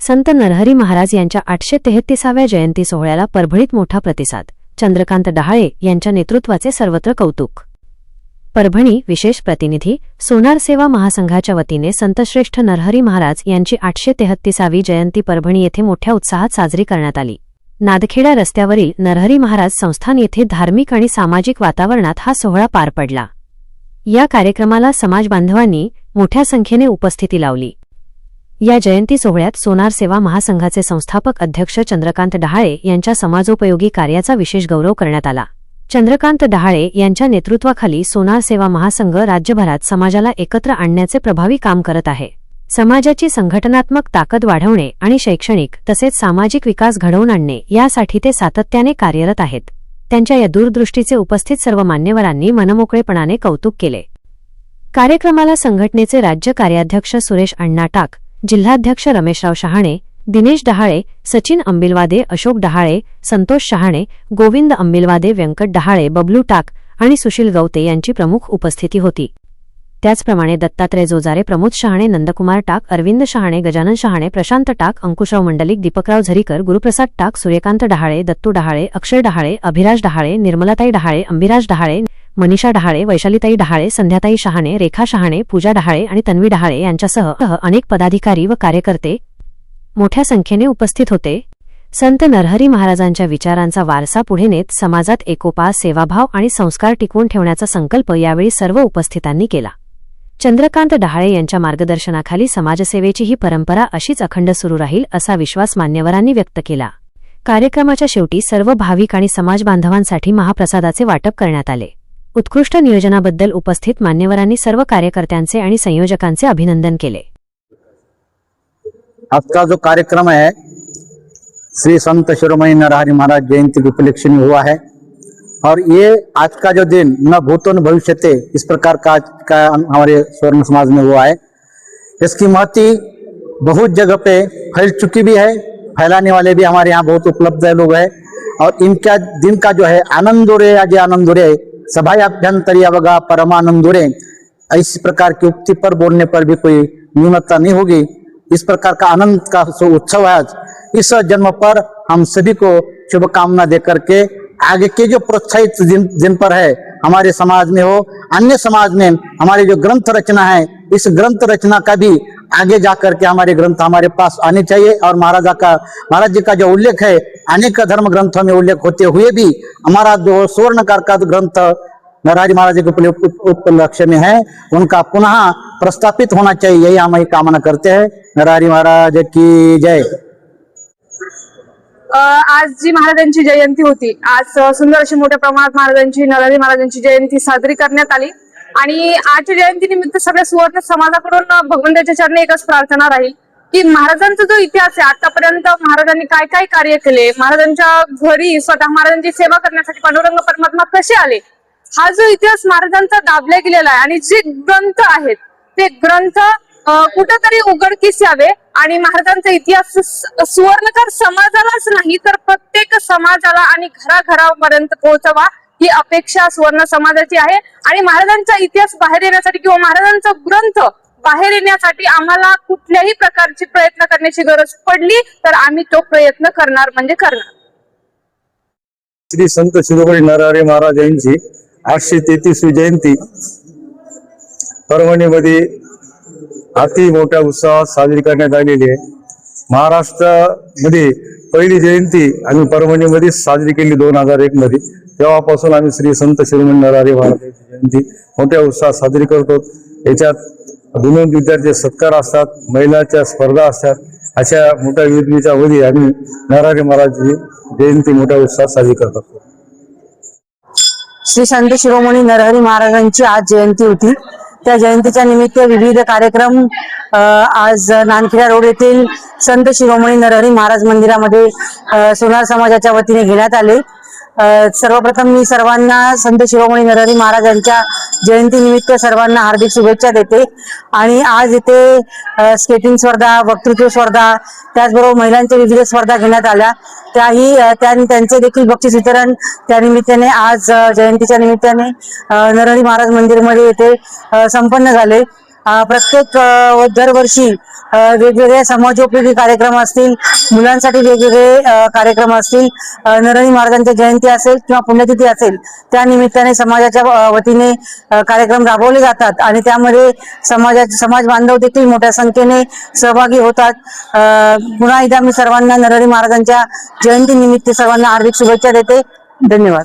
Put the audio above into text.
संत नरहरी महाराज यांच्या 833व्या जयंती सोहळ्याला परभणीत मोठा प्रतिसाद. चंद्रकांत डहाळे यांच्या नेतृत्वाचे सर्वत्र कौतुक. परभणी विशेष प्रतिनिधी. सोनार सेवा महासंघाच्या वतीने संतश्रेष्ठ नरहरी महाराज यांची 833वी जयंती परभणी येथे मोठ्या उत्साहात साजरी करण्यात आली. नादखेडा रस्त्यावरील नरहरी महाराज संस्थान येथे धार्मिक आणि सामाजिक वातावरणात हा सोहळा पार पडला. या कार्यक्रमाला समाज बांधवांनी मोठ्या संख्येने उपस्थिती लावली. या जयंती सोहळ्यात सोनार सेवा महासंघाचे संस्थापक अध्यक्ष चंद्रकांत डहाळे यांच्या समाजोपयोगी कार्याचा विशेष गौरव करण्यात आला. चंद्रकांत डहाळे यांच्या नेतृत्वाखाली सोनार सेवा महासंघ राज्यभरात समाजाला एकत्र आणण्याचे प्रभावी काम करत आहे. समाजाची संघटनात्मक ताकद वाढवणे आणि शैक्षणिक तसेच सामाजिक विकास घडवून आणणे यासाठी ते सातत्याने कार्यरत आहेत. त्यांच्या या दूरदृष्टीचे उपस्थित सर्व मान्यवरांनी मनमोकळेपणाने कौतुक केले. कार्यक्रमाला संघटनेचे राज्य कार्याध्यक्ष सुरेश अण्णा टाक, जिल्हाध्यक्ष रमेशराव शहाणे, दिनेश डहाळे, सचिन अंबिलवादे, अशोक डहाळे, संतोष शहाणे, गोविंद अंबिलवादे, व्यंकट डहाळे, बबलू टाक आणि सुशील गवते यांची प्रमुख उपस्थिती होती. त्याचप्रमाणे दत्तात्रय जोजारे, प्रमोद शहाणे, नंदकुमार टाक, अरविंद शहाणे, गजानन शहाणे, प्रशांत टाक, अंकुशराव मंडलिक, दीपकराव झरीकर, गुरुप्रसाद टाक, सूर्यकांत डहाळे, दत्तू डहाळे, अक्षय डहाळे, अभिराज डहाळे, निर्मलाताई डहाळे, अंबिराज डहाळे, मनीषा डहाळे, वैशालीताई डहाळे, संध्याताई शहाणे, रेखा शहाणे, पूजा डहाळे आणि तन्वी डहाळे यांच्यासह अनेक पदाधिकारी व कार्यकर्ते मोठ्या संख्येने उपस्थित होते. संत नरहरी महाराजांच्या विचारांचा वारसा पुढे नेत समाजात एकोपा, सेवाभाव आणि संस्कार टिकवून ठेवण्याचा संकल्प यावेळी सर्व उपस्थितांनी केला. चंद्रकांत डहाळे यांच्या मार्गदर्शनाखाली समाजसेवेची ही परंपरा अशीच अखंड सुरू राहील असा विश्वास मान्यवरांनी व्यक्त केला. कार्यक्रमाच्या शेवटी सर्व भाविक आणि समाज बांधवांसाठी महाप्रसादाचे वाटप करण्यात आले. उत्कृष्ट नियोजनाबद्दल उपस्थित मान्यवरांनी सर्व कार्यकर्त्यांचे आणि संयोजकांचे अभिनंदन केले. आज का जो कार्यक्रम है श्री संत शिरोमणि नरहरि महाराज जयंती के उपलक्ष्य में हुआ है और ये आज का जो दिन न भूतो न भविष्यते इस प्रकार का आज का हमारे स्वर्ण समाज में हुआ है. इसकी महत्ति बहुत जगह पे फैल चुकी भी है, फैलाने वाले भी हमारे यहाँ बहुत उपलब्ध है लोग हैं और इनका दिन का जो है आनंदोरे आज आनंदोरे सभाभ्यंतरिया बगा परमानंदोरे इस प्रकार की उक्ति पर बोलने पर भी कोई न्यूनता नहीं होगी. इस प्रकार का आनंद का उत्सव है आज. इस जन्म पर हम सभी को शुभकामना देकर के आगे के जो प्रोत्साहित जिन पर है हमारे समाज में हो, अन्य समाज में हमारे जो ग्रंथ रचना है इस ग्रंथ रचना का भी आगे जाकर के हमारे ग्रंथ हमारे पास आने चाहिए. और महाराज जी का जो उल्लेख है अनेक धर्म ग्रंथों में उल्लेख होते हुए भी हमारा जो स्वर्णकार का ग्रंथ नरहरि महाराज के उपलक्ष्य में है उनका पुनः प्रस्तापित होना चाहिए, यही हम कामना करते हैं. नरहरि महाराज की जय. आज जी महाराजांची जयंती होती, आज सुंदर अशी मोठ्या प्रमाणात नरहरि महाराजांची जयंती साजरी करण्यात आली आणि आजच्या जयंतीनिमित्त सगळ्या सुवर्ण समाजाकडून भगवंताच्या चरणी एकच प्रार्थना राहील की महाराजांचा जो इतिहास आहे आतापर्यंत महाराजांनी काय काय कार्य केले, महाराजांच्या घरी स्वतः महाराजांची सेवा करण्यासाठी पांडुरंग परमात्मा कसे आले, हा जो इतिहास महाराजांचा दाबला गेलेला आहे आणि जे ग्रंथ आहेत ते ग्रंथ कुठेतरी उघडकीस यावे आणि महाराजांचा इतिहास सुवर्णकार समाजालाच नाही तर प्रत्येक समाजाला आणि घराघरापर्यंत पोहोचवा ही अपेक्षा सुवर्ण समाजाची आहे. आणि महाराजांचा इतिहास बाहेर येण्यासाठी किंवा महाराजांचा ग्रंथ बाहेर येण्यासाठी आम्हाला कुठल्याही प्रकारचे प्रयत्न करण्याची गरज पडली तर आम्ही तो प्रयत्न करणार म्हणजे करणार. श्री संत शिरोमणी नरहरि महाराज यांची 833वी जयंती परभणीमध्ये अति मोठ्या उत्साहात साजरी करण्यात आलेली आहे. महाराष्ट्रामध्ये पहिली जयंती आम्ही परभणीमध्ये साजरी केली 2001 मध्ये. तेव्हापासून आम्ही श्री संत शिरोमणी नरहरि महाराजांची जयंती मोठ्या उत्साहात साजरी करतो. याच्यात विनोद विद्यार्थी सत्कार असतात, महिलांच्या स्पर्धा असतात, अशा मोठ्या विविधतेच्या मध्ये आम्ही नरहरि महाराजांची जयंती मोठ्या उत्साहात साजरी करत असतो. श्री संत शिरोमणी नरहरि महाराजांची आज जयंती होती. त्या जयंतीच्या निमित्त विविध कार्यक्रम आज नानखेडा रोड येथील संत शिरोमणी नरहरि महाराज मंदिरामध्ये सोनार समाजाच्या वतीने घेण्यात आले. सर्वप्रथम मी सर्वांना संत शिरोमणी नरहरि महाराजांच्या जयंती निमित्त सर्वांना हार्दिक शुभेच्छा देते. आणि आज इथे स्केटिंग स्पर्धा, वक्तृत्व स्पर्धा, त्याचबरोबर महिलांच्या विविध स्पर्धा घेण्यात आल्या. त्यांचे देखील बक्षीस वितरण त्या निमित्ताने आज जयंतीच्या निमित्ताने नरहरि महाराज मंदिरमध्ये येथे संपन्न झाले. प्रत्येक दरवर्षी वेगवेगळे समाजोपयोगी कार्यक्रम असतील, मुलांसाठी वेगवेगळे कार्यक्रम असतील, नरहरी महाराजांच्या जयंती असेल किंवा पुण्यतिथी असेल, त्या निमित्ताने समाजाच्या वतीने कार्यक्रम राबवले जातात आणि त्यामध्ये समाज बांधव देखील मोठ्या संख्येने सहभागी होतात. पुन्हा एकदा मी सर्वांना नरहरी महाराजांच्या जयंती निमित्त सर्वांना हार्दिक शुभेच्छा देते. धन्यवाद.